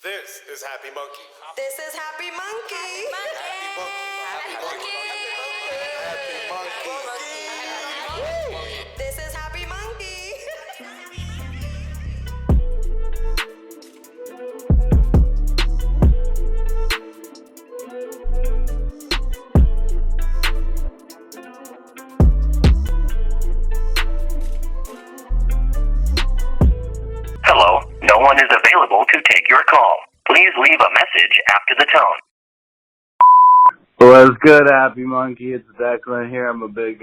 This is Happy Munkey. This is Happy Munkey. Happy Munkey. Happy Munkey. This is Happy Munkey. Hello, no one is available to take your call. Please leave a message after the tone. What's good, Happy Munkey? It's Declan here. I'm a big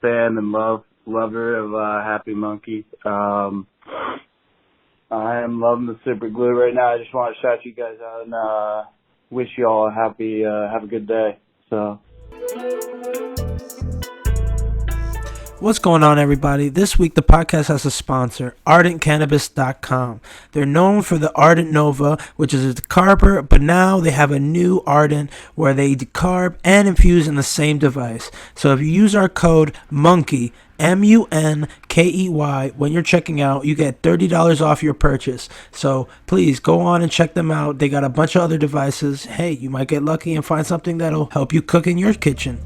fan and lover of Happy Munkey. I am loving the super glue right now. I just want to shout you guys out and wish you all a have a good day. So. What's going on, everybody? This week, the podcast has a sponsor, ArdentCannabis.com. They're known for the Ardent Nova, which is a decarber, but now they have a new Ardent where they decarb and infuse in the same device. So if you use our code MUNKEY, MUNKEY, when you're checking out, you get $30 off your purchase. So please go on and check them out. They got a bunch of other devices. Hey, you might get lucky and find something that'll help you cook in your kitchen.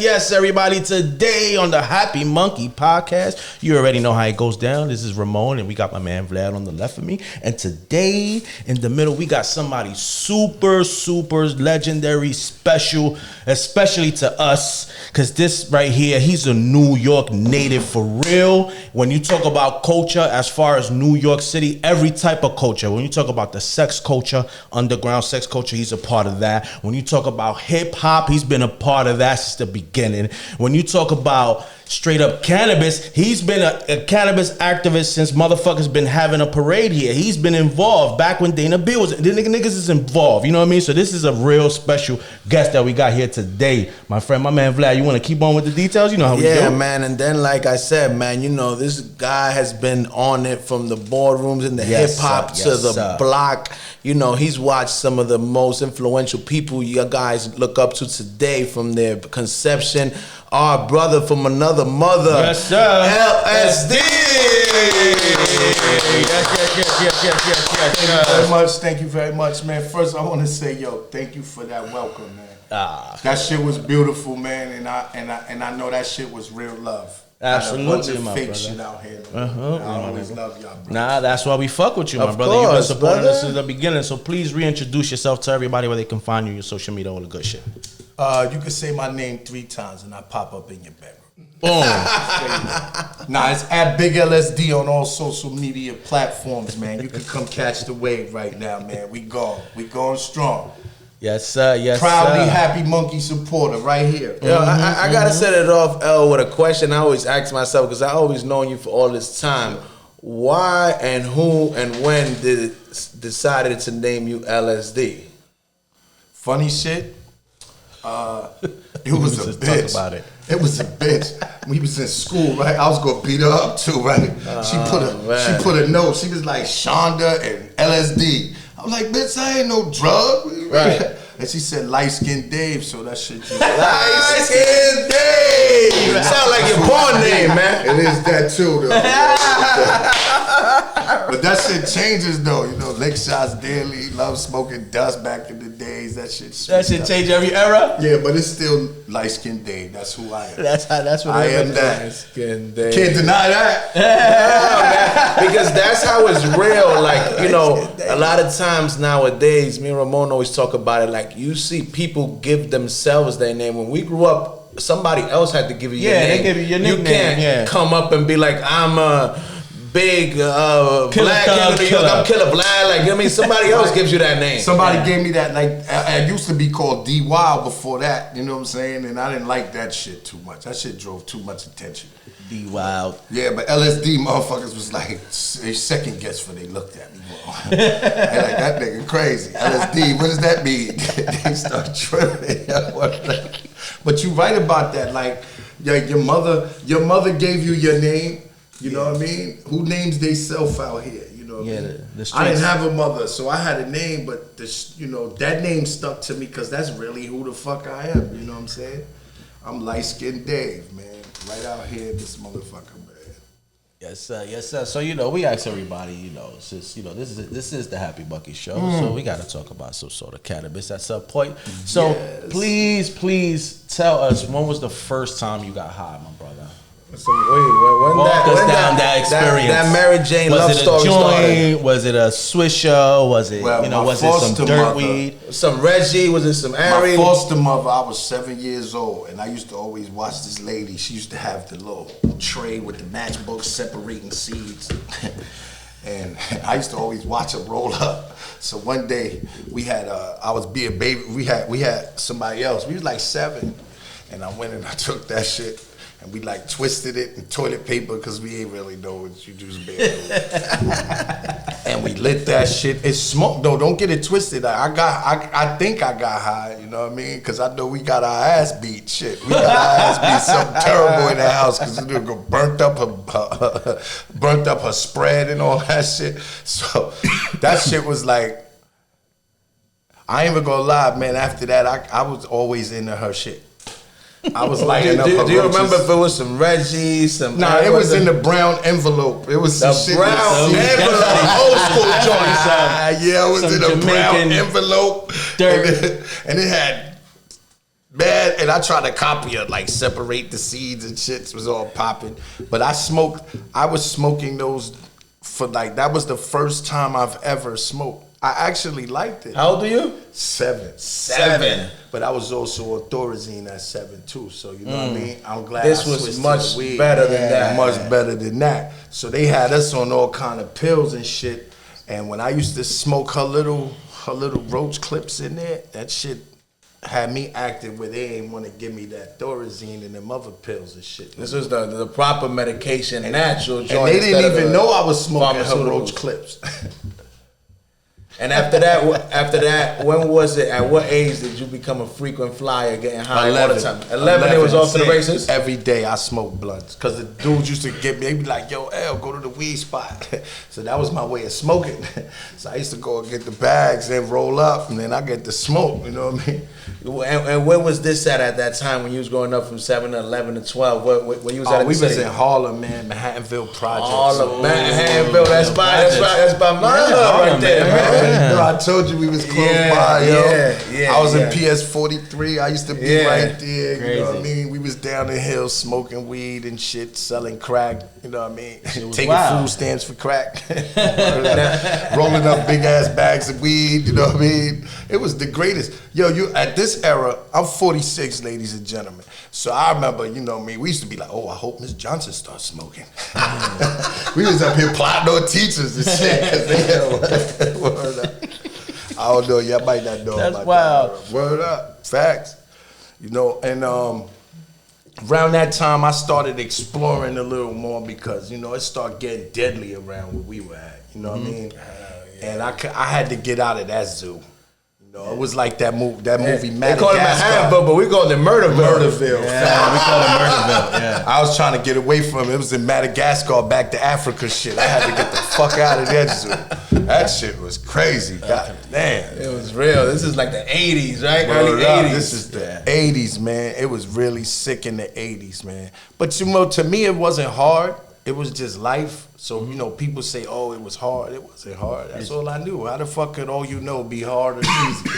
Yes, everybody. Today on the Happy Munkey Podcast, you already know how it goes down. This is Ramon, and we got my man Vlad on the left of me. And today, in the middle, we got somebody super legendary, special, especially to us, because this right here, he's a New York native for real. When you talk about culture, as far as New York City, every type of culture. When you talk about the sex culture, underground sex culture, he's a part of that. When you talk about hip hop, he's been a part of that since the beginning. When you talk about straight up cannabis, he's been a cannabis activist since motherfuckers been having a parade here. He's been involved back when Dana Bill was. The niggas is involved. You know what I mean? So this is a real special guest that we got here today. My friend, my man Vlad, you want to keep on with the details? You know how we do. Yeah, man. And then, like I said, man, you know, this guy has been on it from the boardrooms and the hip-hop to the block. You know, he's watched some of the most influential people you guys look up to today from their conception. Our brother from another mother. Yes, sir. LSD. Yes. Thank you very much, man. First, I want to say, thank you for that welcome, man. That shit was beautiful, man, and I know that shit was real love. Absolutely, my fake brother. shit out here. I always love y'all, bro. Nah, that's why we fuck with you, my brother. You've been supporting us since the beginning, so please reintroduce yourself to everybody where they can find you, your social media, all the good shit. You can say my name 3 times and I pop up in your bedroom. Boom. Nah, it's at Big LSD on all social media platforms, man. You can come catch the wave right now, man. We going strong. Yes, sir. Yes, Proudly sir. Happy Munkey supporter right here. Yo, I gotta set it off, L, with a question I always ask myself, because I always known you for all this time. Why and who and when decided to name you LSD? Funny shit. It was a bitch. Talk about it. It was a bitch. We was in school, right? I was gonna beat her up too, right? She put a note. She was like Shonda and LSD. I was like, bitch, I ain't no drug. Right. And she said light skinned Dave, so that shit just Light Skin Dave. Sound like your porn name, man. it is that too, though. But that shit changes though, you know, lick shots daily, love smoking dust back in the days, that shit Change every era. Yeah, but it's still light skinned Dave. That's who I am. That's what I am that. Light Skin Dave. Can't deny that. Because that's how it's real. Like, you know, a lot of times nowadays, me and Ramon always talk about it. Like, you see people give themselves their name. When we grew up, somebody else had to give you your name. They give you your nickname. You can't come up and be like, I'm a big black king of New York. I'm Killer Vlad. Like, I mean, somebody else gives you that name. Somebody gave me that. Like, I used to be called D Wild before that. You know what I'm saying? And I didn't like that shit too much. That shit drove too much attention. D Wild. Yeah, but LSD motherfuckers was like a second guess when they looked at me. They're like, that nigga crazy. LSD, what does that mean? They start tripping. But you right about that. Like, your mother gave you your name. You know what I mean? Who names they self out here? You know know what Yeah, I mean? the I streets. didn't have a mother, so I had a name, but that name stuck to me because that's really who the fuck I am. You know what I'm saying? I'm light skinned Dave, man. Right out here, this motherfucker, man. Yes, sir. Yes, sir. So we ask everybody, since this is the Happy Munkey show, so we got to talk about some sort of cannabis at some point. So please tell us, when was the first time you got high, my brother? So when Walk us down that experience. That Mary Jane love story Was it a started. joint? Was it a swisher? Was it Well, was my it some foster dirt mother- weed? Some Reggie, was it some My Ari? foster mother, I was 7 years old, and I used to always watch this lady. She used to have the little tray with the matchbooks separating seeds. And I used to always watch her roll up. So one day we had, I was being a baby. We had somebody else. We was like 7, and I went and I took that shit. And we like twisted it in toilet paper because we ain't really know what you do. And we lit that shit. It smoked though. Don't get it twisted. I think I got high. You know what I mean? Because I know we got our ass beat. Shit, we got our ass beat something terrible in the house because it burnt up her spread and all that shit. So that shit was like. I ain't even gonna lie, man. After that, I was always into her shit. I was lighting up her Do you roaches. remember if it was some Reggie, some? Nah, it was in the brown envelope. It was some shit. brown with seeds. envelope, old school joint. Yeah, it was some in a brown Jamaican envelope. dirt. And it had bad, and I tried to copy it, like separate the seeds and shit. It was all popping. But I was smoking those for like, that was the first time I've ever smoked. I actually liked it. How old are you? 7. 7. But I was also on Thorazine at 7 too. So you know what I mean? I'm glad This I was switched to much the weed. better than that. Much better than that. So they had us on all kind of pills and shit. And when I used to smoke her little roach clips in there, that shit had me acting where they ain't want to give me that Thorazine and them other pills and shit. This was the proper medication, natural joint. And they didn't instead of even the know I was smoking her pharmaceuticals. roach clips. And after that, when was it? At what age did you become a frequent flyer, getting high all the time? 11. It was off to the races. Every day I smoked blunts because the dudes used to get me. They'd be like, "Yo, L, go to the weed spot." So that was my way of smoking. So I used to go and get the bags and roll up, and then I get the smoke. You know what I mean? And where was this at that time when you was growing up from 7 to 11 to 12? Where you was at? We in the was city? in Harlem, man, Manhattanville Projects. Harlem, Manhattanville. That's by my hood right there, man. You know, I told you we was close by, yo. I was in PS 43. I used to be right there. Crazy. You know what I mean? We was down the hill smoking weed and shit, selling crack. You know what I mean? Taking wild. food stamps for crack. Rolling up big ass bags of weed. You know what I mean? It was the greatest. Yo, you at this era. I'm 46, ladies and gentlemen. So I remember, you know me. We used to be like, oh, I hope Miss Johnson starts smoking. We was up here plotting on teachers and shit. 'Cause they had word up. I don't know. Y'all might not know That's about wild. that. Word up. Facts. You know, and around that time, I started exploring a little more because, you know, it started getting deadly around where we were at. You know what I mean? And I had to get out of that zoo. You know, it was like that movie They Madagascar. call it Manhattanville, but we call it Murderville. Murderville. Yeah, we call it Murderville. Yeah. I was trying to get away from it. It was in Madagascar, back to Africa shit. I had to get the fuck out of that zoo. That shit was crazy. God damn. It was real. This is like the 80s, right? Word Early up. 80s. This is the 80s, man. It was really sick in the 80s, man. But you know, to me, it wasn't hard. It was just life. So, you know, people say, oh, it was hard. It wasn't hard. That's all I knew. How the fuck could all you know be hard or easy?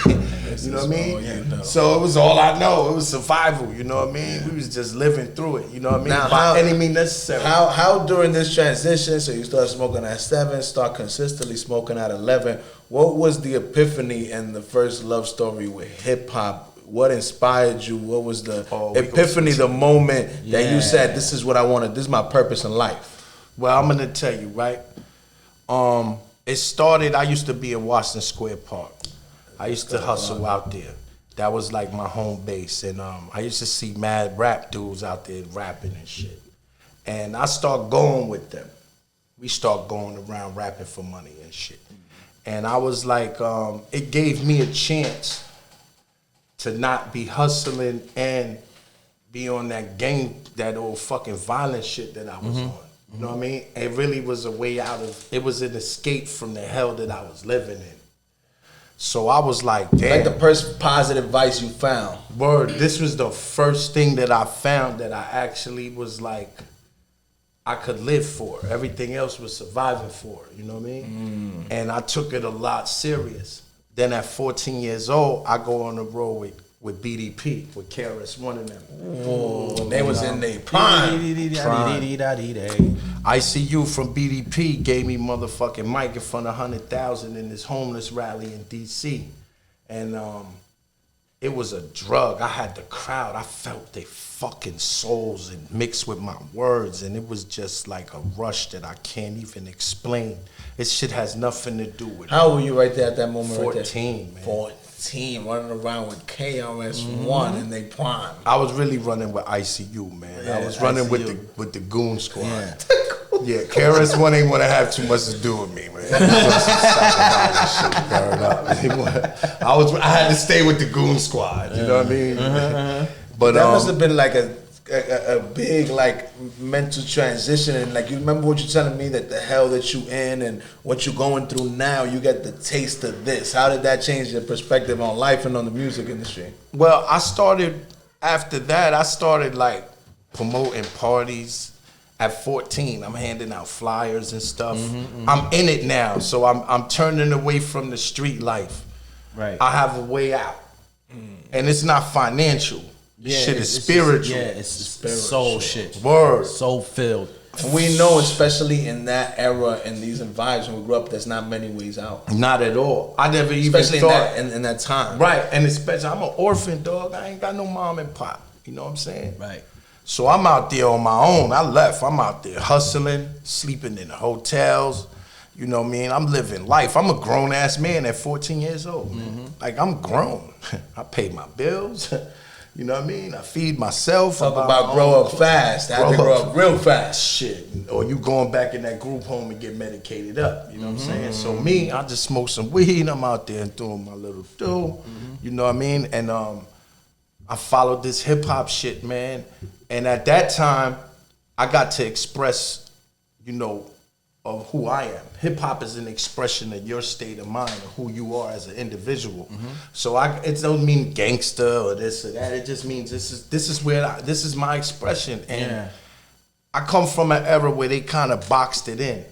You know what I mean? So it was all I know. It was survival. You know what I mean? We was just living through it. You know what I mean? Now, By any means necessary. How during this transition, so you start smoking at 7, start consistently smoking at 11, what was the epiphany and the first love story with hip hop? What inspired you? What was the epiphany, the moment that you said, this is what I wanted, this is my purpose in life? Well, I'm gonna tell you, right? It started, I used to be in Washington Square Park. I used to hustle out there. That was like my home base. And I used to see mad rap dudes out there rapping and shit. And I start going with them. We start going around rapping for money and shit. And I was like, it gave me a chance to not be hustling and be on that game, that old fucking violent shit that I was on. You know what I mean? It really was a way out of, it was an escape from the hell that I was living in. So I was like, damn. Like the first positive vice you found. Word, this was the first thing that I found that I actually was like, I could live for. Everything else was surviving for, you know what I mean? And I took it a lot serious. Then at 14 years old, I go on the road with BDP, with KRS-One and them. Oh, they was in their prime. ICU from BDP gave me motherfucking mic in front of 100,000 in this homeless rally in DC. And it was a drug. I had the crowd. I felt their fucking souls and mixed with my words. And it was just like a rush that I can't even explain. This shit has nothing to do with How old were you right there at that moment? 14, man. 14, running around with KRS-One in their prime. I was really running with ICU, man. I was running with the Goon Squad. Yeah, KRS-One ain't want to have too much to do with me, man. I had to stay with the Goon Squad. You know what I mean? But that must have been like a big like mental transition. And like, you remember what you're telling me, that the hell that you in and what you're going through now, you get the taste of this. How did that change your perspective on life and on the music industry? Well, after that, I started like promoting parties. At 14, I'm handing out flyers and stuff. I'm in it now, so I'm turning away from the street life. Right. I have a way out, and it's not financial. Shit is spiritual. It's soul shit. Word. Soul filled. And we know, especially in that era, in these vibes when we grew up, there's not many ways out. Not at all. I never even especially thought. in that time. Right, and especially, I'm an orphan, dog. I ain't got no mom and pop. You know what I'm saying? Right. So I'm out there on my own. I left. I'm out there hustling, sleeping in hotels. You know what I mean? I'm living life. I'm a grown-ass man at 14 years old, man. Like, I'm grown. I pay my bills. You know what I mean? I feed myself. Talk about grow up fast. I have to grow up real fast. Shit. Or you going back in that group home and get medicated up. You know what I'm saying? So me, I just smoke some weed. I'm out there doing my little do. You know what I mean? And I followed this hip-hop shit, man. And at that time, I got to express, you know, of who I am. Hip hop is an expression of your state of mind, of who you are as an individual. So it don't mean gangster or this or that. It just means this is my expression. And I come from an era where they kind of boxed it in,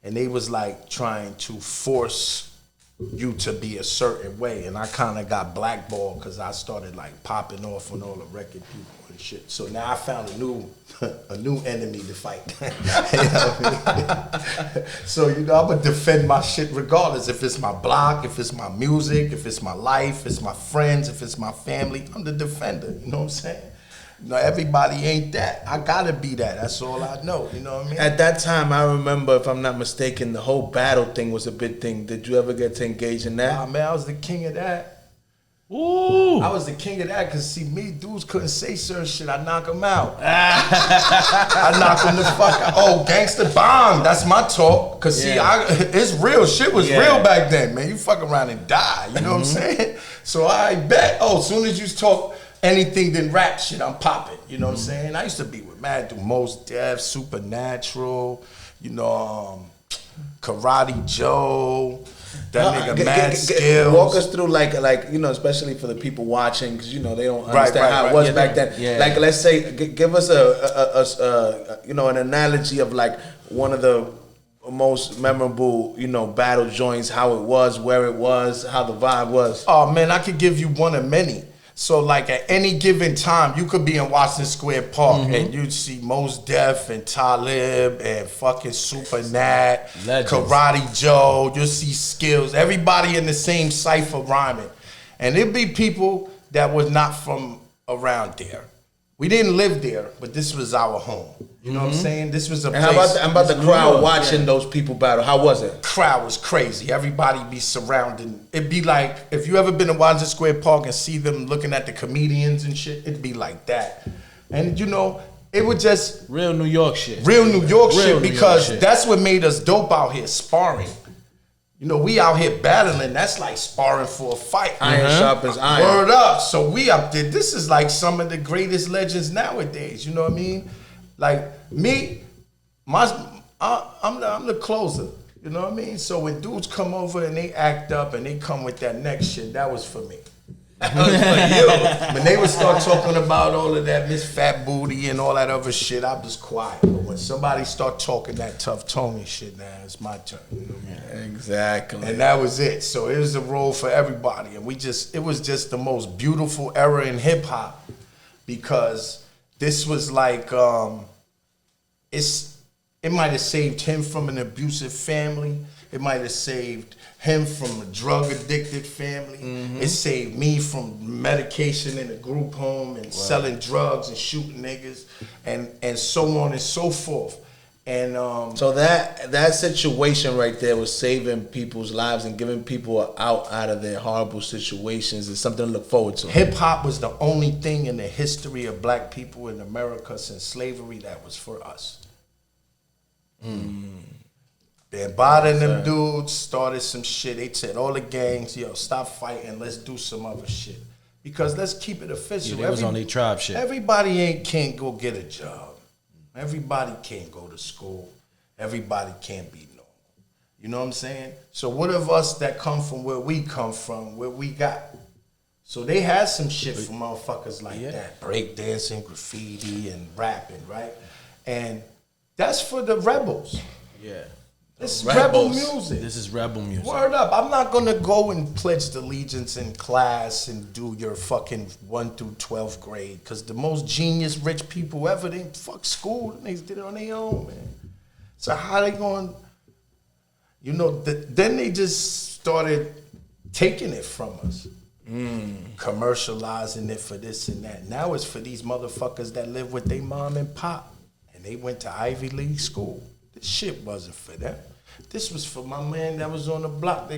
and they was like trying to force you to be a certain way, and I kind of got blackballed because I started like popping off on all the record people and shit. So now I found a new enemy to fight. You know what I mean? So I'm gonna defend my shit regardless. If it's my block, if it's my music, if it's my life, if it's my friends, if it's my family, I'm the defender. You know what I'm saying? You know, everybody ain't that. I gotta be that. That's all I know. You know what I mean? At that time, I remember, if I'm not mistaken, the whole battle thing was a big thing. Did you ever get to engage in that? Nah, man, I was the king of that. Ooh. I was the king of that because, see, me, dudes couldn't say certain shit. I knock them out. I knock them the fuck out. Oh, gangster bomb. That's my talk. Because, see, it's real. Shit was real back then, man. You fuck around and die. You know what I'm saying? So I bet, as soon as you talk anything than rap shit, I'm popping. You know what I'm saying? I used to be with Mad Do Most Def, Supernatural, Karate Joe. That nigga Mad Skills. Walk us through like especially for the people watching, because they don't understand how it was back then. Yeah. Like, let's say, give us an analogy of like one of the most memorable battle joints, how it was, where it was, how the vibe was. Oh man, I could give you one of many. So like at any given time, you could be in Washington Square Park and you'd see Mos Def and Talib and fucking Super Nat, Karate Joe, you'll see Skills, everybody in the same cipher rhyming. And it'd be people that was not from around there. We didn't live there, but this was our home. You know what I'm saying? This was a place. How about the crowd watching those people battle? How was it? Crowd was crazy. Everybody be surrounding. It'd be like, if you ever been to Washington Square Park and see them looking at the comedians and shit, it'd be like that. And it would just... Real New York shit. Real New York shit, New because York shit. That's what made us dope out here, sparring. We out here battling. That's like sparring for a fight. Iron sharpens iron. Word up. So we up there. This is like some of the greatest legends nowadays. You know what I mean? Like me, I'm the closer. You know what I mean? So when dudes come over and they act up and they come with that next shit, that was for me. That was for you. When they would start talking about all of that Miss Fat Booty and all that other shit, I was quiet. But when somebody start talking that tough Tony shit, now it's my turn. You know what I mean? Exactly. And that was it. So it was a role for everybody. And it was just the most beautiful era in hip hop because this was like, it might have saved him from an abusive family. It might have saved him from a drug-addicted family. It saved me from medication in a group home and selling drugs and shooting niggas and so on and so forth. And so that situation right there was saving people's lives and giving people an out of their horrible situations is something to look forward to. Hip-hop was the only thing in the history of black people in America since slavery that was for us. Then bothering them dudes, started some shit. They said, all the gangs, yo, stop fighting, let's do some other shit. Because let's keep it official. Yeah, they was on their tribe shit. Everybody can't go get a job. Everybody can't go to school. Everybody can't be normal. You know what I'm saying? So what of us that come from where we come from, where we got? So they had some shit for motherfuckers like that. Breakdancing, graffiti, and rapping, right? And that's for the rebels. Yeah. This is rebel music. This is rebel music. Word up. I'm not going to go and pledge allegiance in class and do your fucking 1 through 12th grade because the most genius rich people ever, they fuck school and they did it on their own, man. So how they going, you know, then they just started taking it from us. Commercializing it for this and that. Now it's for these motherfuckers that live with their mom and pop. They went to Ivy League school. This shit wasn't for them. This was for my man that was on the block.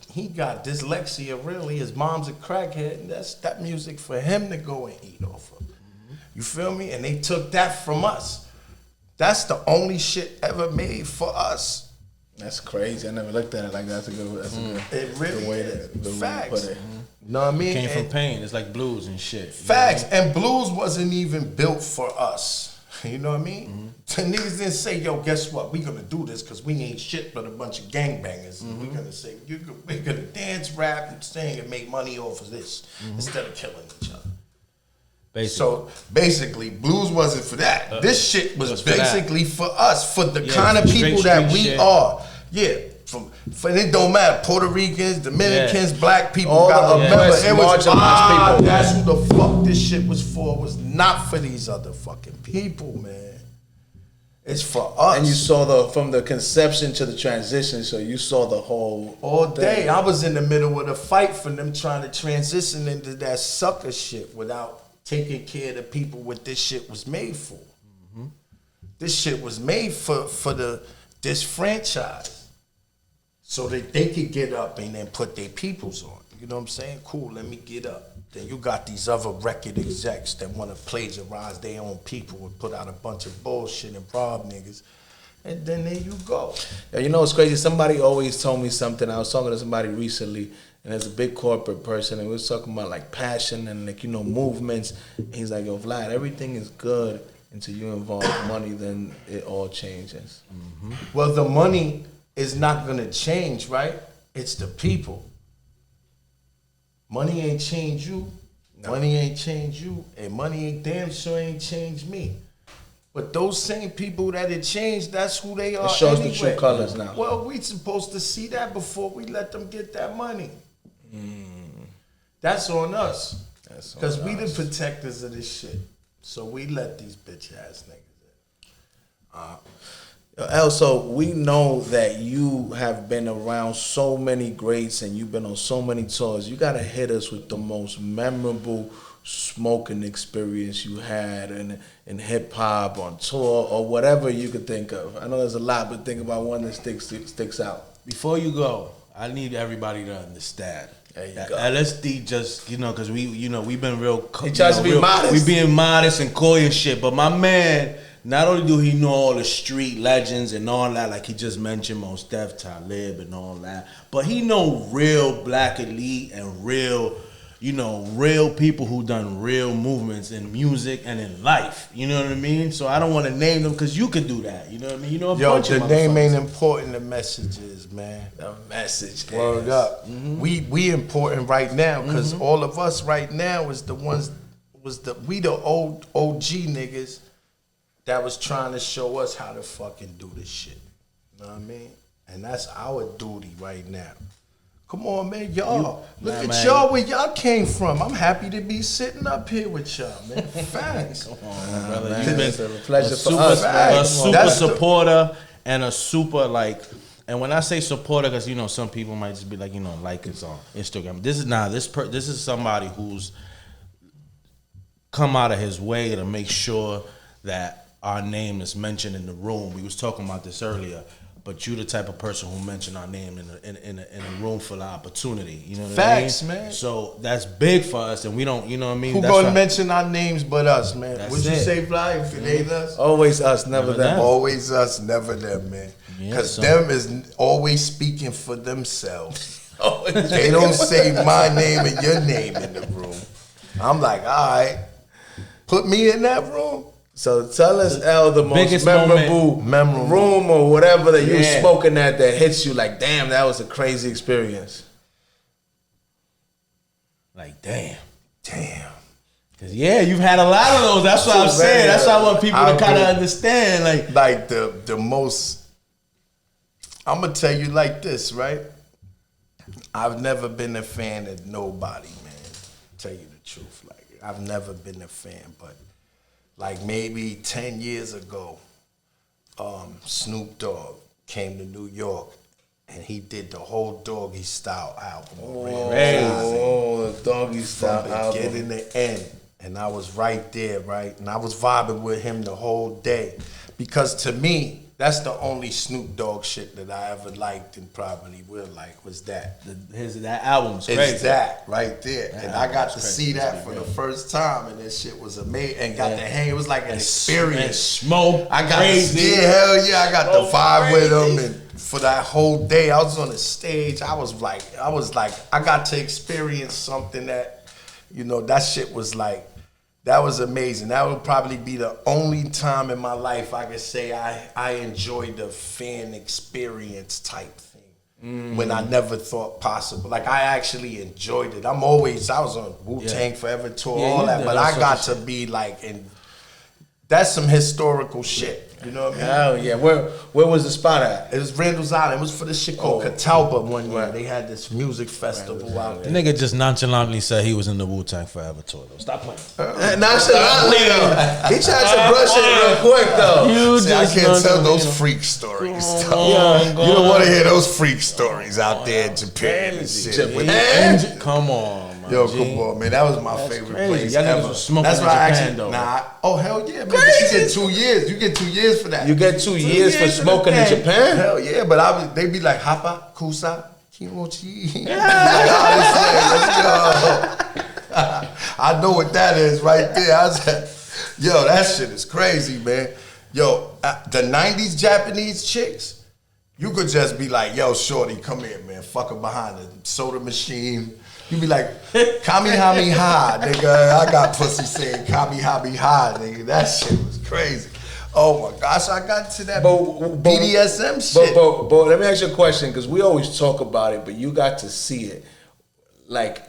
He got dyslexia, really. His mom's a crackhead, and that's that music for him to go and eat off of. You feel me? And they took that from us. That's the only shit ever made for us. That's crazy. I never looked at it like that. That's a good, it really way is. to Facts. put it. You know what I mean? Came from pain. It's like blues and shit. Facts. And blues wasn't even built for us. You know what I mean? The niggas didn't say, yo, guess what? We gonna do this because we ain't shit but a bunch of gangbangers. And we gonna say, we're gonna dance, rap, and sing and make money off of this instead of killing each other. Basically. So basically, blues wasn't for that. This shit was basically for us, for the kind of people that we are. Yeah. For it don't matter, Puerto Ricans, Dominicans, black people. Remember, it was that's who the fuck this shit was for. It was not for these other fucking people, man. It's for us. And you saw from the conception to the transition, so you saw the whole all day. I was in the middle of the fight for them trying to transition into that sucker shit without taking care of the people what this shit was made for. This shit was made for this franchise. So that they could get up and then put their peoples on. You know what I'm saying? Cool, let me get up. Then you got these other record execs that want to plagiarize their own people and put out a bunch of bullshit and rob niggas. And then there you go. Yeah, you know what's crazy? Somebody always told me something. I was talking to somebody recently, and there's a big corporate person, and we was talking about like passion and like, you know, movements. And he's like, yo, Vlad, everything is good until you involve money, then it all changes. Well, the money is not gonna change, right? It's the people. Money ain't change you. No. Money ain't change you. And money ain't damn sure ain't changed me. But those same people that it changed, that's who they are. It shows anyway. the true colors now. Well, we supposed to see that before we let them get that money. That's on us. Because we the protectors of this shit. So we let these bitch ass niggas in. Also, we know that you have been around so many greats and you've been on so many tours. You gotta hit us with the most memorable smoking experience you had in hip hop, on tour, or whatever you could think of. I know there's a lot, but think about one that sticks out. Before you go, I need everybody to understand. There you that go. LSD just, because we've been real. He tries to be modest. We being modest and coy and shit, but my man. Not only do he know all the street legends and all that, like he just mentioned, Mos Def, Talib and all that, but he know real black elite and real, you know, real people who done real movements in music and in life. You know what I mean? So I don't want to name them because you can do that. You know what I mean? You know, the name ain't important. The message is, man. The message. Word up. We important right now because all of us right now is the ones we the old OG niggas that was trying to show us how to fucking do this shit. You know what I mean? And that's our duty right now. Come on, man, y'all. Look at y'all where y'all came from. I'm happy to be sitting up here with y'all, man. Facts. Come on, brother. Man, You've been it's a pleasure for super, us. a super That's supporter and a super like. And when I say supporter, because you know some people might just be like, you know, like it's on Instagram. This is somebody who's come out of his way to make sure that our name is mentioned in the room. We was talking about this earlier. But you the type of person who mentioned our name in a room full of opportunity. You know what I mean? Facts, man. So that's big for us, and we don't, you know what I mean? Who That's gonna why- mention our names but us, man? That's What'd you it. say, Fly? If it ain't us? Always us, never them. Always us, never them, man. Yeah, Because so- them is always speaking for themselves. They don't say my name and your name in the room. I'm like, all right, put me in that room. So tell us, L, the most Biggest memorable room or whatever that you was Yeah. smoking at that hits you like, damn, that was a crazy experience. Like, damn. Damn. Cause yeah, you've had a lot of those. That's what I'm saying. That's why I want people to kind of understand. Like the most. I'm gonna tell you like this, right? I've never been a fan of nobody, man. Tell you the truth, like I've never been a fan, but like maybe 10 years ago, Snoop Dogg came to New York and he did the whole Doggy Style album. Oh, the Doggy Style From album. beginning to end. And I was right there, right? And I was vibing with him the whole day. Because to me, that's the only Snoop Dogg shit that I ever liked and probably will like was that. That album's crazy. It's that right there. And I got to crazy. see that for the first time, and that shit was amazing. And got to hang. It was like an experience. And smoke. I got crazy. to, hell yeah, I got to vibe with him, and for that whole day, I was on the stage. I was like, I got to experience something that, you know, that shit was like, that was amazing. That would probably be the only time in my life I could say I enjoyed the fan experience type thing when I never thought possible. Like I actually enjoyed it. I was on Wu-Tang Forever tour, all that, but I got to be like, and that's some historical shit. You know what I mean? Hell yeah. Where was the spot at? It was Randall's Island. It was for this shit called Catawba one year. They had this music festival out The there. nigga just nonchalantly said he was in the Wu-Tang Forever tour. Though. Stop playing. Nonchalantly though. He tried to brush it real quick though. See, I can't tell those freak stories. You don't want to hear those freak stories out there in Japan and shit. Come on, man. Yo, come on, man. That was my favorite crazy. place Y'all niggas ever. was smoking That's in why I Japan, actually, though. oh, hell yeah, man. But you get 2 years. You get 2 years for that. You get 2 years for smoking in Japan? Hell yeah, but they be like, Hapa, Kusa, Kimochi. Let's go. I know what that is right there. I said, yo, that shit is crazy, man. Yo, the 90s Japanese chicks, you could just be like, yo, shorty, come here, man. Fuck her behind the soda machine. You be like, Kamehameha, nigga. I got pussy saying Kamehameha, nigga. That shit was crazy. Oh my gosh, I got to that BDSM shit. But let me ask you a question, because we always talk about it, but you got to see it. Like,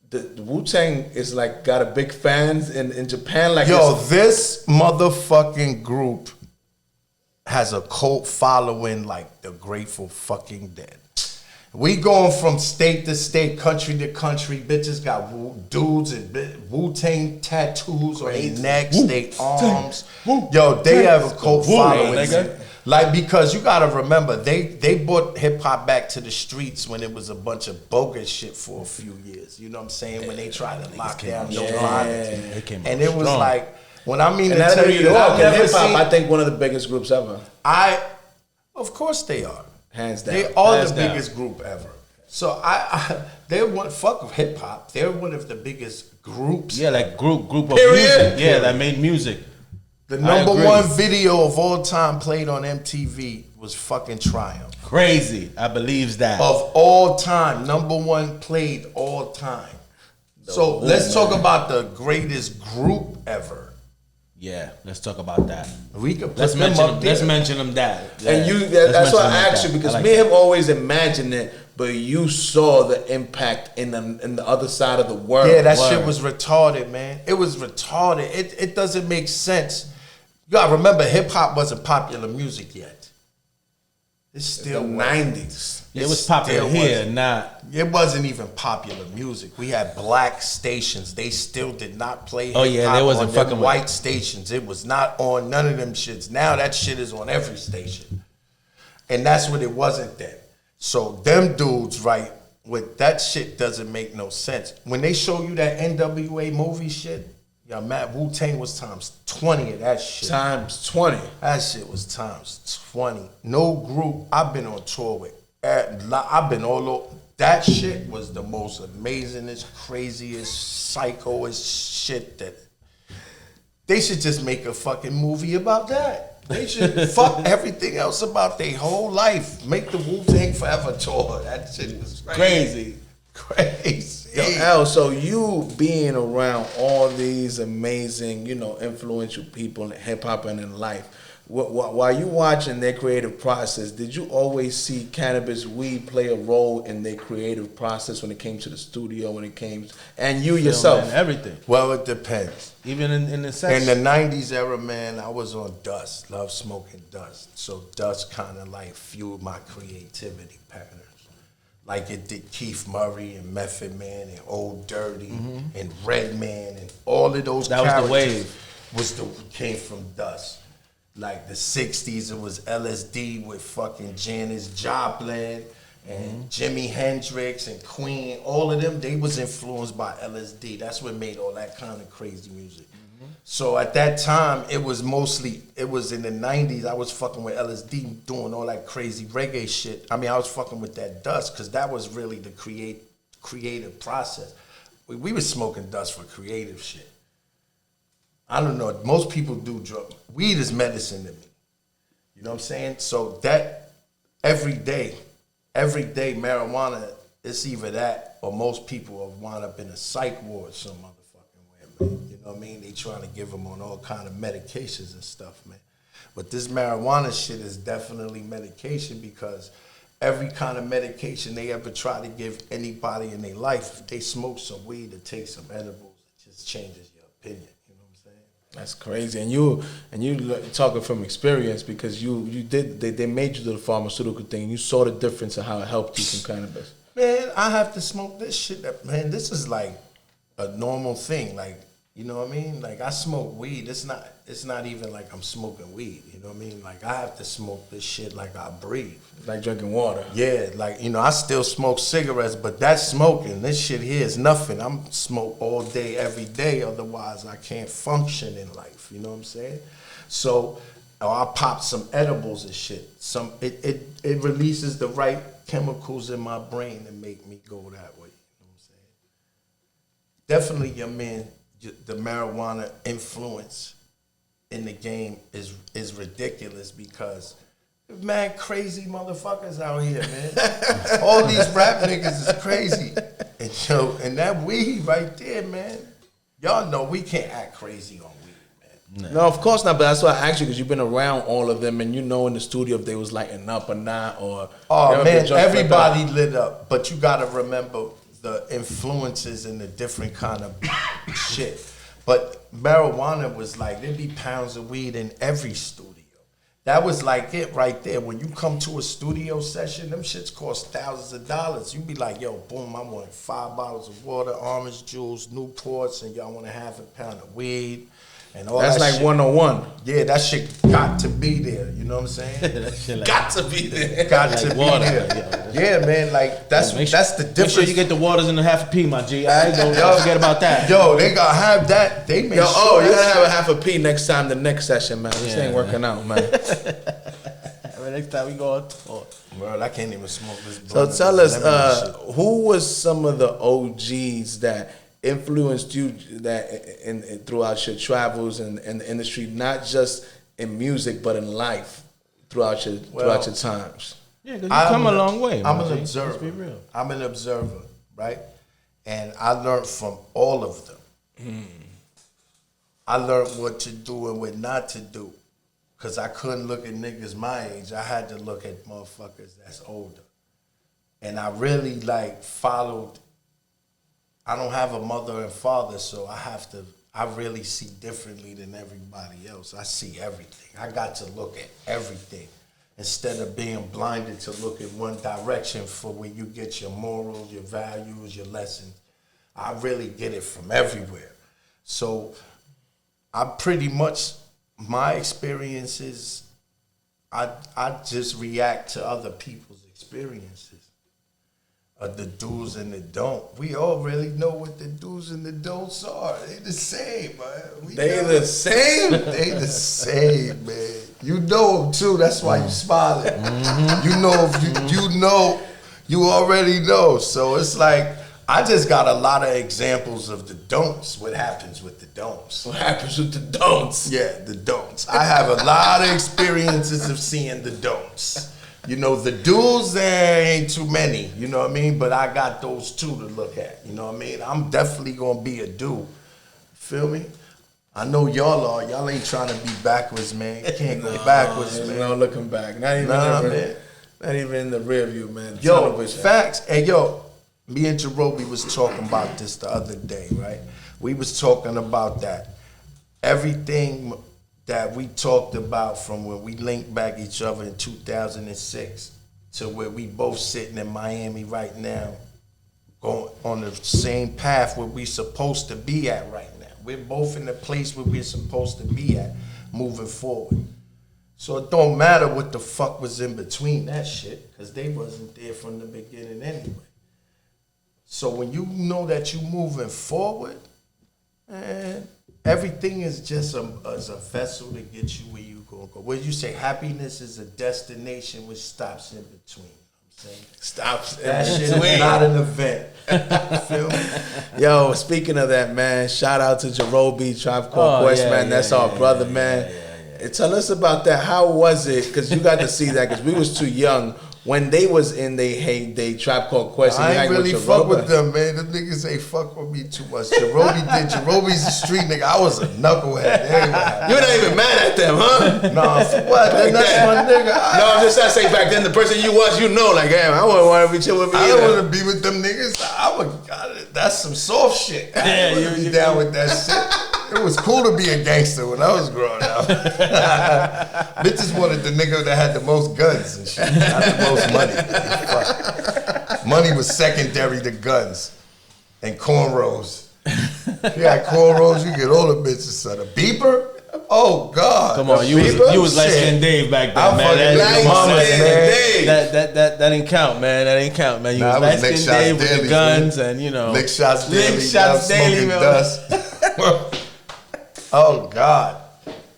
the Wu-Tang is like got a big fans in Japan. Like, yo, this motherfucking group has a cult following like the Grateful fucking Dead. We going from state to state, country to country. Bitches got dudes and Wu-Tang tattoos on their necks, their arms. Yo, they have a cult following. Like, because you gotta remember, they brought hip hop back to the streets when it was a bunch of bogus shit for a few years. You know what I'm saying? When they tried to lock down no violence. And it was like, when I mean to tell you that I've never hip hop, seen, I think one of the biggest groups ever. of course they are. Hands down. They are Hands the down. biggest group ever. So they're one, fuck hip hop. They're one of the biggest groups. Yeah, like group of Period. music. Yeah, that made music. The number one video of all time played on MTV was fucking Triumph. Crazy. I believes that. Of all time, number one played all time. So let's talk about the greatest group ever. Yeah, let's talk about that. We could put Let's them mention up them. there. Let's mention them that. Yeah. And Let's that's why mention I them asked that. you, because I like me and that. him always imagined it, but you saw the impact in the other side of the world. Yeah, that shit was retarded, man. It was retarded. It doesn't make sense. You gotta remember, hip hop wasn't popular music yet. It's still the wasn't. 90s. It was popular still here, wasn't. not. It wasn't even popular music. We had black stations. They still did not play Oh, yeah, hip-hop they wasn't on them fucking with white it. stations. It was not on none of them shits. Now that shit is on every station. And that's what it wasn't then. So them dudes, right, with that shit doesn't make no sense. When they show you that NWA movie shit, yeah, Matt Wu-Tang was times 20 of that shit. Times 20. That shit was times 20. No group I've been on tour with. I've been all over. That shit was the most amazingest, craziest, psychoest shit that they should just make a fucking movie about that. They should fuck everything else about their whole life. Make the Wu-Tang Forever tour. That shit was crazy. Crazy. Yo, L, so you being around all these amazing, influential people in hip hop and in life, while you watching their creative process, did you always see cannabis, weed play a role in their creative process when it came to the studio, and you yourself? Man, everything. Well, it depends. Even in the sex. In the 90s era, man, I was on dust. Love smoking dust. So dust kind of like fueled my creativity patterns. Like it did Keith Murray and Method Man and Old Dirty and Redman and all of those That was the characters wave. came from dust. Like the 60s, it was LSD with fucking Janis Joplin and Jimi Hendrix and Queen. All of them, they was influenced by LSD. That's what made all that kind of crazy music. So at that time, it was in the 90s, I was fucking with LSD, doing all that crazy reggae shit. I mean, I was fucking with that dust, because that was really the creative process. We was smoking dust for creative shit. I don't know, most people do drugs. Weed is medicine to me. You know what I'm saying? So that, every day, marijuana, it's either that or most people have wound up in a psych ward some motherfucking way, man. You know what I mean? They trying to give them on all kind of medications and stuff, man. But this marijuana shit is definitely medication, because every kind of medication they ever try to give anybody in their life, if they smoke some weed or take some edibles, it just changes your opinion. You know what I'm saying? That's crazy, and you talking from experience, because they made you do the pharmaceutical thing. You saw the difference of how it helped you from cannabis. Man, I have to smoke this shit. Man, this is like a normal thing. Like, you know what I mean? Like, I smoke weed. It's not even like I'm smoking weed. You know what I mean? Like, I have to smoke this shit like I breathe. Like drinking water. Yeah, like, I still smoke cigarettes, but that's smoking. This shit here is nothing. I'm smoke all day, every day. Otherwise, I can't function in life. You know what I'm saying? So, I pop some edibles and shit. It releases the right chemicals in my brain that make me go that way. You know what I'm saying? Definitely, your man, the marijuana influence in the game is ridiculous, because man, crazy motherfuckers out here, man. All these rap niggas is crazy. And that weed right there, man. Y'all know we can't act crazy on weed, man. No, of course not. But that's why I asked you, because you've been around all of them, and you know in the studio if they was lighting up or not, or oh man, everybody lit up. But you gotta remember the influences and the different kind of shit. But marijuana was like, there'd be pounds of weed in every studio. That was like it right there. When you come to a studio session, them shits cost thousands of dollars. You be like, yo, boom, I want 5 bottles of water, orange juice, Newports, and y'all want a half a pound of weed. And all that's that like shit. 101. Yeah, that shit got to be there. You know what I'm saying? That shit like, Got to be there. Got like to water. be there. Yeah, man, like that's the difference. Make sure you get the waters in the half a pee, my G. I don't forget about that. Yo, they gotta have that. They make Yo, sure you that gotta have a shit- half a pee next time, the next session, man. This ain't working out, man. Next time we go on tour. Bro, I can't even smoke this. So blunt. tell This us, lemon shit. who was some of the OGs that influenced you throughout your travels and in the industry, not just in music but in life throughout your times? Yeah, because you come a long way. I'm my an G. observer. Let's be real. I'm an observer, right? And I learned from all of them. I learned what to do and what not to do. Because I couldn't look at niggas my age. I had to look at motherfuckers that's older. And I really followed. I don't have a mother and father, so I really see differently than everybody else. I see everything. I got to look at everything instead of being blinded to look in one direction for where you get your morals, your values, your lessons. I really get it from everywhere. So I pretty much, my experiences, I just react to other people's experiences. The do's and the don't. We all really know what the do's and the don'ts are. They the same, man. They the same? They the same, man. You know them too. That's why you smiling. You know, you already know. So it's like, I just got a lot of examples of the don'ts. What happens with the don'ts? What happens with the don'ts? Yeah, the don'ts. I have a lot of experiences of seeing the don'ts. You know, the do's, there ain't too many, you know what I mean? But I got those two to look at, you know what I mean? I'm definitely gonna be a do. Feel me? I know y'all are. Y'all ain't trying to be backwards, man. You can't go backwards, man. No looking back. Not even in the rear view, man. Yo, facts. Hey, yo, me and Jerobi was talking about this the other day, right? We was talking about that. Everything that we talked about from when we linked back each other in 2006 to where we both sitting in Miami right now, going on the same path where we supposed to be at right now. We're both in the place where we're supposed to be at, moving forward. So it don't matter what the fuck was in between that shit, because they wasn't there from the beginning anyway. So when you know that you moving forward, man, everything is just a vessel to get you where you gonna go. What you say, happiness is a destination which stops in between. You know what I'm saying? Stops that shit is not an event. Feel me? Yo, speaking of that, man, shout out to Jerobi, Tribe Called Quest, man. That's our brother, man. Tell us about that. How was it? Because you got to see that, because we was too young. When they was in they Tribe Called Quest, I ain't really fuck with them, man. Them niggas ain't fuck with me too much. Jerobi's a street nigga. I was a knucklehead. You're not even mad at them, huh? Nah, for what? That's my nigga. No, I'm just trying to say back then, the person you was, you know, like, damn, I wouldn't want to be chill with me. I don't want to be with them niggas. That's some soft shit. I ain't be down with that shit. It was cool to be a gangster when I was growing up. Bitches wanted the nigga that had the most guns and shit, not the most money. Fuck. Money was secondary to guns and cornrows. If you had cornrows, you get all the bitches. Son, a beeper? Oh God! Come on, you was light skinned Dave back then, man. That didn't count, man. That didn't count, man. You was light skinned Dave with the guns and lick shots daily, lick shots daily, man. Dust. Oh God!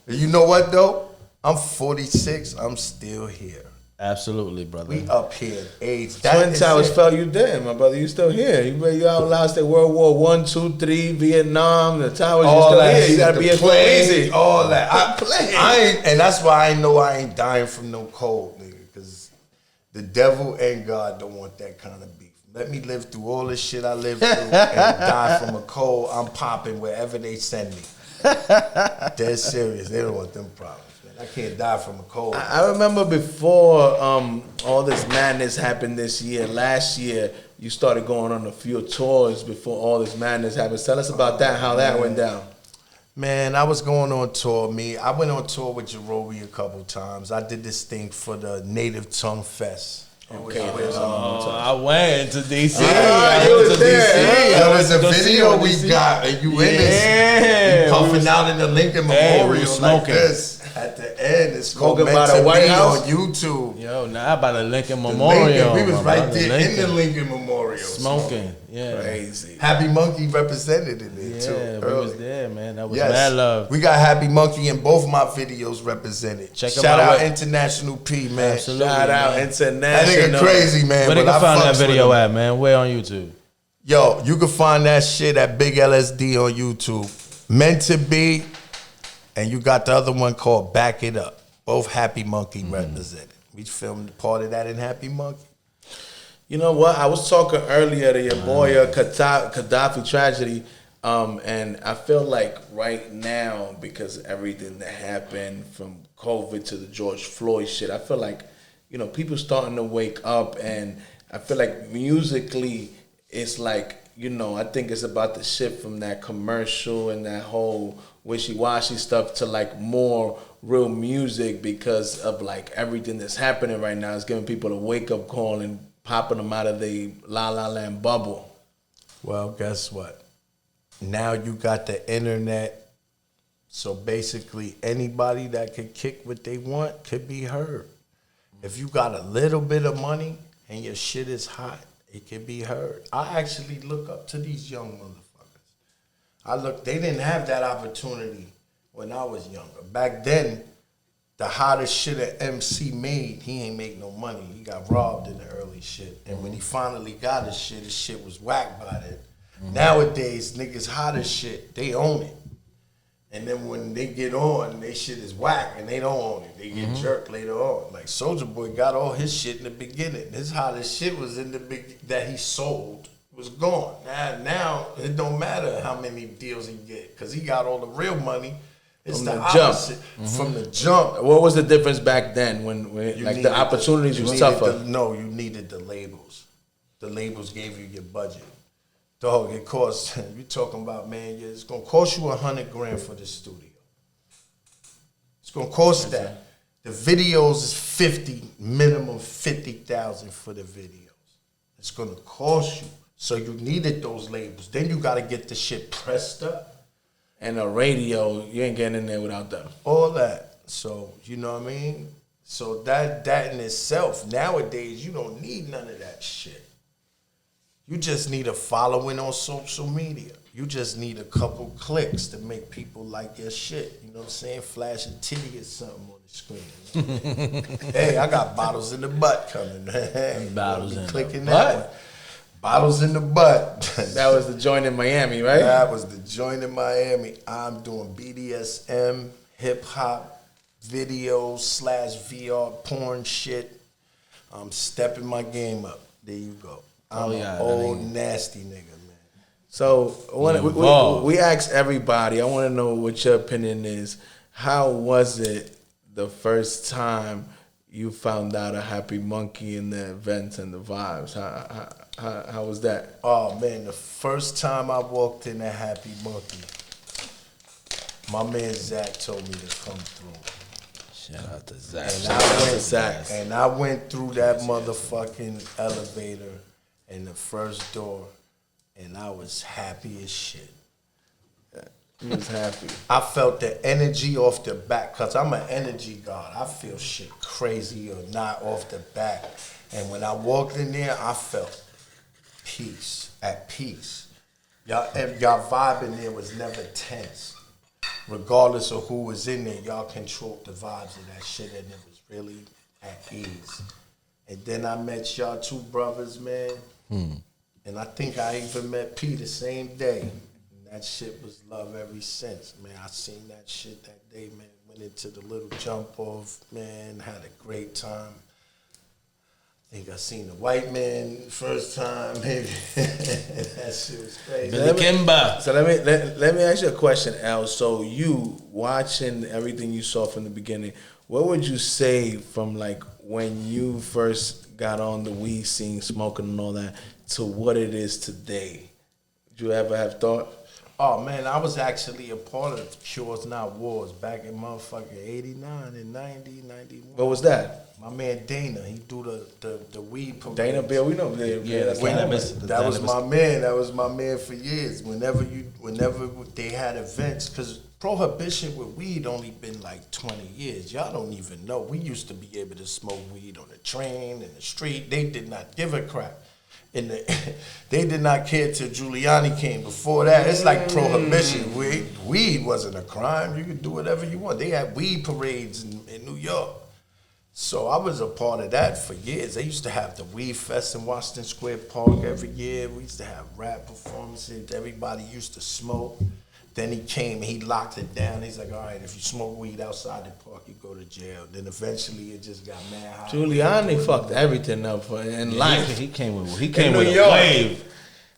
You know what though? I'm 46. I'm still here. Absolutely, brother. We up here. Age. Twin Towers fell you dead, my brother. You still here. You outlasted World War I, II, III, Vietnam. The towers. You still here. You gotta be here for easy. All that. I ain't, and that's why I know I ain't dying from no cold, nigga. Because the devil and God don't want that kind of beef. Let me live through all this shit I lived through and die from a cold. I'm popping wherever they send me. Dead serious. They don't want them problems. I can't die from a cold. I remember before all this madness happened this year, last year, you started going on a few tours before all this madness happened. Tell us about that, how that went down. Man, I was going on tour. I went on tour with Jerobi a couple times. I did this thing for the Native Tongue Fest. Okay, I went to D.C. You was there. There was a video we got, and you in this. You puffing out in the Lincoln Memorial like this. At the end, it's called by the White House on YouTube. Yo, nah, by the Lincoln Memorial. We was right there in the Lincoln Memorial. Smoking. Yeah. Crazy. Happy Munkey represented in there too. Yeah, we was there, man. That was mad love. We got Happy Munkey in both my videos represented. Shout out International P, man. Absolutely. Shout out International. That nigga crazy, man. Where they can find that video at, man? Where on YouTube? Yo, you can find that shit at Big LSD on YouTube. Meant to Be. And you got the other one called Back It Up. Both Happy Munkey represented. We filmed part of that in Happy Munkey. You know what? I was talking earlier to your boy Gaddafi tragedy, and I feel like right now, because everything that happened from COVID to the George Floyd shit, I feel like, you know, people starting to wake up, and I feel like musically, it's like, you know, I think it's about the shift from that commercial and that whole wishy-washy stuff to like more real music, because of like everything that's happening right now. It's giving people a wake-up call and popping them out of the La La Land bubble. Well, guess what? Now you got the internet, so basically anybody that can kick what they want could be heard. If you got a little bit of money and your shit is hot, it can be heard. I actually look up to these young motherfuckers. They didn't have that opportunity when I was younger. Back then, the hottest shit an MC made, he ain't make no money. He got robbed in the early shit. And when he finally got his shit was whacked by that. Nowadays, niggas hot as shit, they own it. And then when they get on, they shit is whack and they don't own it. They get jerked later on. Like Soulja Boy got all his shit in the beginning. His hottest shit was in the that he sold was gone. Now it don't matter how many deals he get, because he got all the real money. It's From the the opposite. jump. From the jump. What was the difference back then when like the opportunities was tougher? You needed the labels. The labels gave you your budget. Dog, it costs, you talking about, man, it's going to cost you $100,000 for the studio. It's going to cost that. The videos is minimum 50,000 for the videos. It's going to cost you. So you needed those labels. Then you got to get the shit pressed up. And a radio, you ain't getting in there without them. All that. So, you know what I mean? So that in itself, nowadays, you don't need none of that shit. You just need a following on social media. You just need a couple clicks to make people like your shit. You know what I'm saying? Flash a titty or something on the screen. Hey, I got bottles in the butt coming. Bottles in clicking the that butt? one. Bottles in the butt. That was the joint in Miami, right? That was the joint in Miami. I'm doing BDSM, hip hop, videos / VR porn shit. I'm stepping my game up. There you go. I'm an old nasty nigga, man. So we asked everybody. I want to know what your opinion is. How was it the first time you found out a Happy Munkey in the events and the vibes? How was that? Oh man, the first time I walked in a Happy Munkey, my man Zach told me to come through. Shout out to Zach. And I went through that motherfucking elevator in the first door, and I was happy as shit. He was happy. I felt the energy off the back, because I'm an energy god. I feel shit crazy or not off the back. And when I walked in there, I felt peace, at peace. Y'all vibe in there was never tense. Regardless of who was in there, y'all controlled the vibes of that shit, and it was really at ease. And then I met y'all two brothers, man. And I think I even met P the same day. And that shit was love ever since, man. I seen that shit that day, man. Went into the little jump off, man. Had a great time. I think I seen the white man first time, maybe. That shit was crazy. Billy Kimba. So let me ask you a question, Al. So you watching everything you saw from the beginning, what would you say from like when you first got on the weed scene, smoking and all that, to what it is today? Did you ever have thought? Oh man, I was actually a part of Cures Not Wars back in motherfucking 89 and 90, 91. What was that? My man Dana, he do the weed parade. Dana Bill, we know. Yeah, that's Cannabis. That was my man. That was my man for years. Whenever they had events, because prohibition with weed only been like 20 years. Y'all don't even know. We used to be able to smoke weed on the train, in the street. They did not give a crap. They did not care till Giuliani came. Before that, it's like prohibition. Weed wasn't a crime. You could do whatever you want. They had weed parades in New York. So I was a part of that for years. They used to have the Weed Fest in Washington Square Park every year. We used to have rap performances. Everybody used to smoke. Then he came, he locked it down. He's like, all right, if you smoke weed outside the park, you go to jail. Then eventually it just got mad high. Giuliani fucked everything up in life. He came with New a York. wave.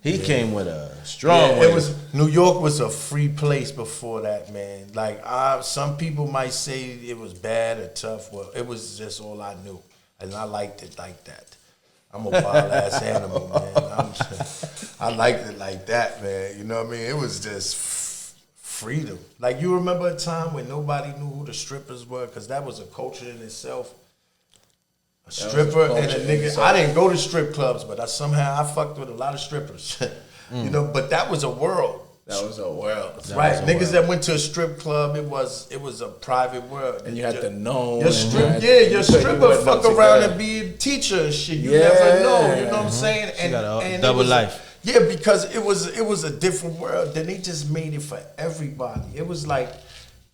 He came with a strong Yeah, wave. New York was a free place before that, man. Like some people might say it was bad or tough. Well, it was just all I knew, and I liked it like that. I'm a wild ass animal, man. I liked it like that, man. You know what I mean? It was just freedom. Like, you remember a time when nobody knew who the strippers were, because that was a culture in itself. A stripper and a nigga. I didn't go to strip clubs, but somehow I fucked with a lot of strippers. You know, but that was a world. That was a world. Right. Niggas that went to a strip club, it was a private world. And you had to know. Your stripper fuck around and be a teacher and shit. You never know. You know what I'm saying? She got a and double life. Yeah, because it was a different world. Then they just made it for everybody. It was like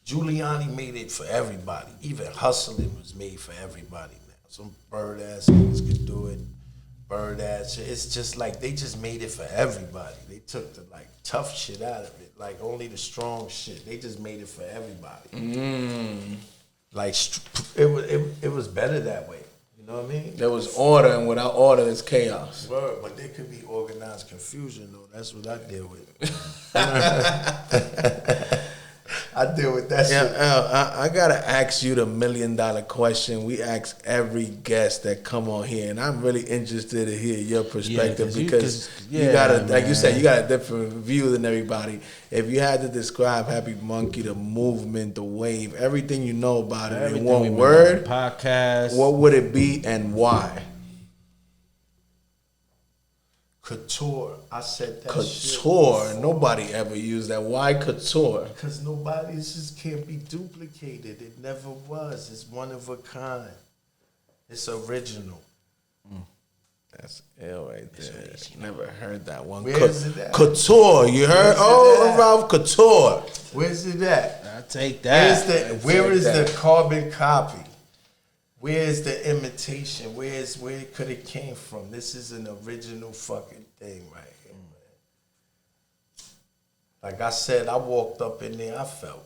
Giuliani made it for everybody. Even hustling was made for everybody now. Some bird ass niggas could do it. Bird ass shit. It's just like they just made it for everybody. They took the like tough shit out of it. Like only the strong shit. They just made it for everybody. Like it was better that way. You know what I mean? There was order, and without order, there's chaos. Word, but there could be organized confusion though. That's what I deal with. I deal with that shit. I gotta ask you the $1 million question we ask every guest that come on here, and I'm really interested to hear your perspective because you gotta, like you said, you got a different view than everybody. If you had to describe Happy Munkey, the movement, the wave, everything you know about it in one word, podcast, what would it be and why? Couture. I said that Couture. shit. Nobody ever used that. Why couture? Because nobody, this just can't be duplicated. It never was. It's one of a kind. It's original. That's ill right there. Never heard that one. Where's it at? Couture. You heard? Ralph Couture. Where's it at? I take that. Where is the carbon copy? Where's the imitation? Where could it came from? This is an original fucking thing right here, man. Like I said, I walked up in there, I felt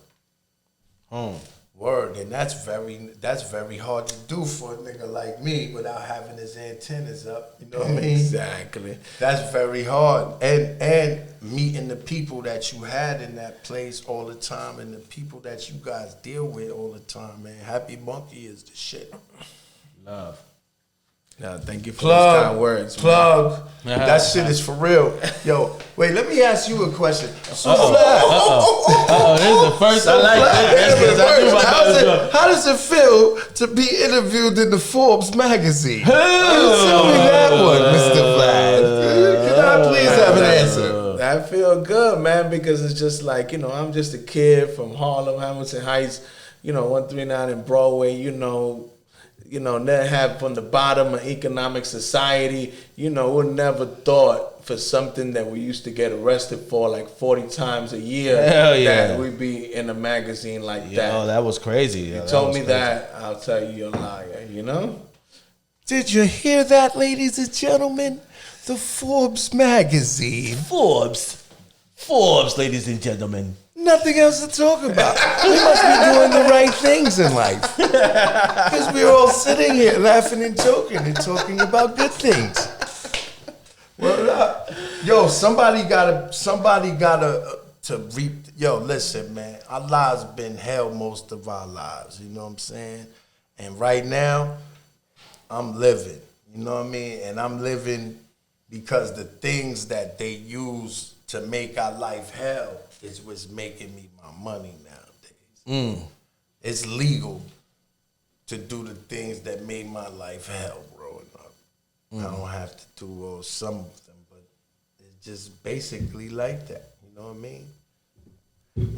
word, and that's very hard to do for a nigga like me without having his antennas up. You know what I mean? Exactly. That's very hard, and meeting the people that you had in that place all the time, and the people that you guys deal with all the time, man. Happy Munkey is the shit. Love. No, thank you for those kind words. Plug. That shit is for real. Yo, wait, let me ask you a question. So This is the first I like this. How does it feel to be interviewed in the Forbes magazine? Tell me that one, Mr. Vlad. Can I please have an answer? I feel good, man, because it's just like, you know, I'm just a kid from Harlem, Hamilton Heights, 139 in Broadway, never have from the bottom of economic society, we never thought for something that we used to get arrested for like 40 times a year that we'd be in a magazine like that. Oh, that was crazy. You told me that, I'll tell you you're a liar, Did you hear that, ladies and gentlemen? The Forbes magazine. Forbes, ladies and gentlemen. Nothing else to talk about. We must be doing the right things in life. Because we're all sitting here laughing and joking and talking about good things. Word up. Yo, somebody gotta to reap. Yo, listen, man. Our lives been hell most of our lives. You know what I'm saying? And right now, I'm living. You know what I mean? And I'm living because the things that they use to make our life hell is what's making me my money nowadays. It's legal to do the things that made my life hell growing up. I don't have to do some of them, but it's just basically like that. You know what I mean?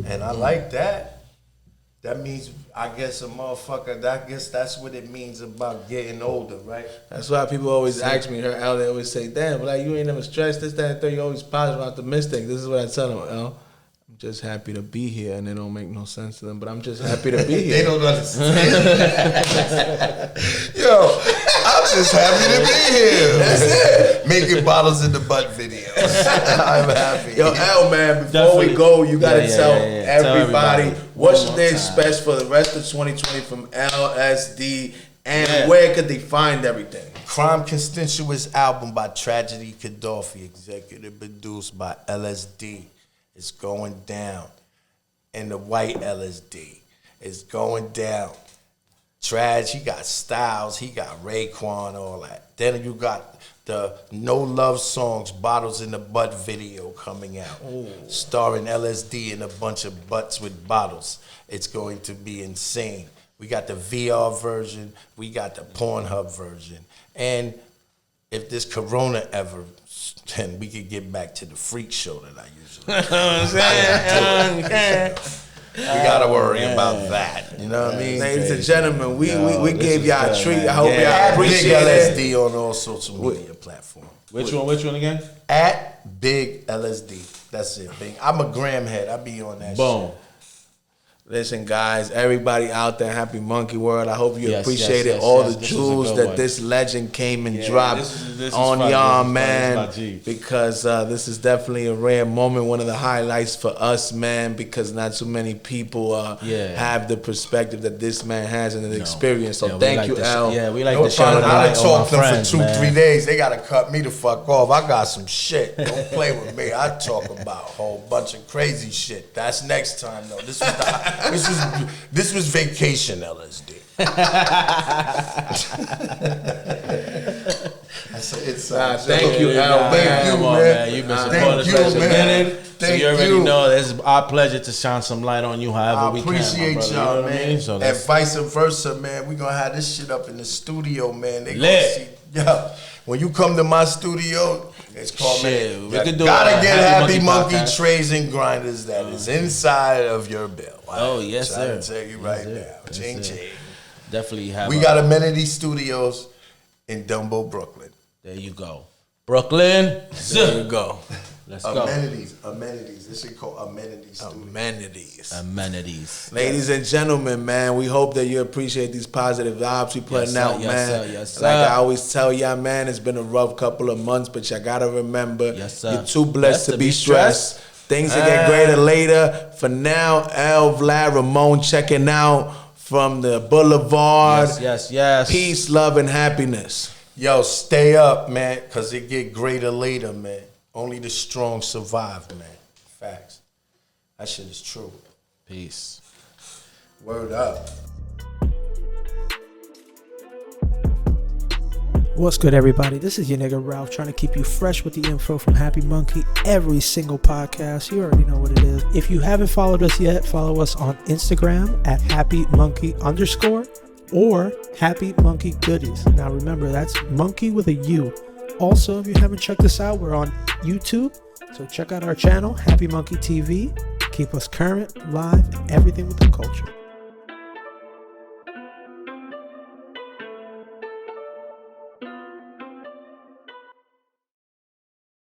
And I like that. That means, I guess, a motherfucker, I guess that's what it means about getting older, right? That's why people always ask me, her L, they always say, damn, but like, you ain't never stressed, this, that, and third, you always positive, optimistic. This is what I tell them, L. I'm just happy to be here, and it don't make no sense to them, but I'm just happy to be here. They don't understand. Yo, I'm just happy to be here. That's it. Making bottles in the butt videos. I'm happy. Yo, L, man, before Definitely. we go, you gotta tell Tell everybody what One should more they time. expect for the rest of 2020 from LSD, and where could they find everything? Crime Constituents album by Tragedy Gaddafi, executive produced by LSD. It's going down. And the white LSD is going down. Traj, he got Styles, he got Raekwon, all that. Then you got the No Love Songs, Bottles in the Butt video coming out. Starring LSD and a bunch of butts with bottles. It's going to be insane. We got the VR version, we got the Pornhub version. And if this Corona ever, then we could get back to the freak show that I usually do. We gotta worry about that. You know what I mean? Ladies and gentlemen, we gave y'all a treat. I hope y'all At Big appreciate it. LSD on all social media platforms. Which one again? At Big LSD. That's it. Big. I'm a gram head. I be on that Boom. shit. Listen, guys, everybody out there, Happy Monkey World. I hope you Yes, appreciated yes, all yes. the This was a jewels good that one. this legend came and Yeah, dropped this is on funny. y'all, This is man. my G. Because this is definitely a rare moment, one of the highlights for us, man. Because not too many people have the perspective that this man has and the experience. So Yeah, we thank like you, to Al. we like No to shine problem. the I light done on my talked to them friends, for 2-3 man. days. They gotta cut me the fuck off. I got some shit. Don't play with me. I talk about a whole bunch of crazy shit. That's next time though. This was vacation LSD. Thank you, Al, Thank man. you, Come on, man. man. You've been Thank supporting us you, since the man. beginning. So Thank you already you. know it's our pleasure to shine some light on you however I we can. appreciate my brother. y'all, You know what I man. mean? So And that's vice versa, man. We gonna have this shit up in the studio, man. They gonna Lit. see. Yeah. When you come to my studio, it's called Shit, man. we You could do gotta a get Happy Happy Monkey Monkey podcast. trays and grinders that is inside of your bill. Oh, yes, I'm sir. tell you right Yes, now. sir. Ching Yes, sir. ching. definitely have. We got Amenity Studios in Dumbo, Brooklyn. There you go, Brooklyn. There you go. Let's go. Amenities. This shit called Amenity Studios. Amenities. Ladies and gentlemen, man, we hope that you appreciate these positive vibes we putting Yes, sir, out, yes, man. sir, yes, Like sir. I always tell y'all, man, it's been a rough couple of months, but y'all gotta remember, Yes, sir. you're too blessed Blessed to be stressed. Things will get Ah. greater later. For now, L, Vlad, Ramon checking out from the Boulevard. Yes. Peace, love, and happiness. Yo, stay up, man, because it get greater later, man. Only the strong survive, man. Facts. That shit is true. Peace. Word up. What's good, everybody? This is your nigga Ralph, trying to keep you fresh with the info from Happy Monkey every single podcast. You already know what it is. If you haven't followed us yet, follow us on Instagram at @happymonkey_ or Happy Monkey Goodies. Now remember, that's monkey with a U. Also, if you haven't checked us out, we're on YouTube. So check out our channel, Happy Monkey TV. Keep us current, live, and everything with the culture.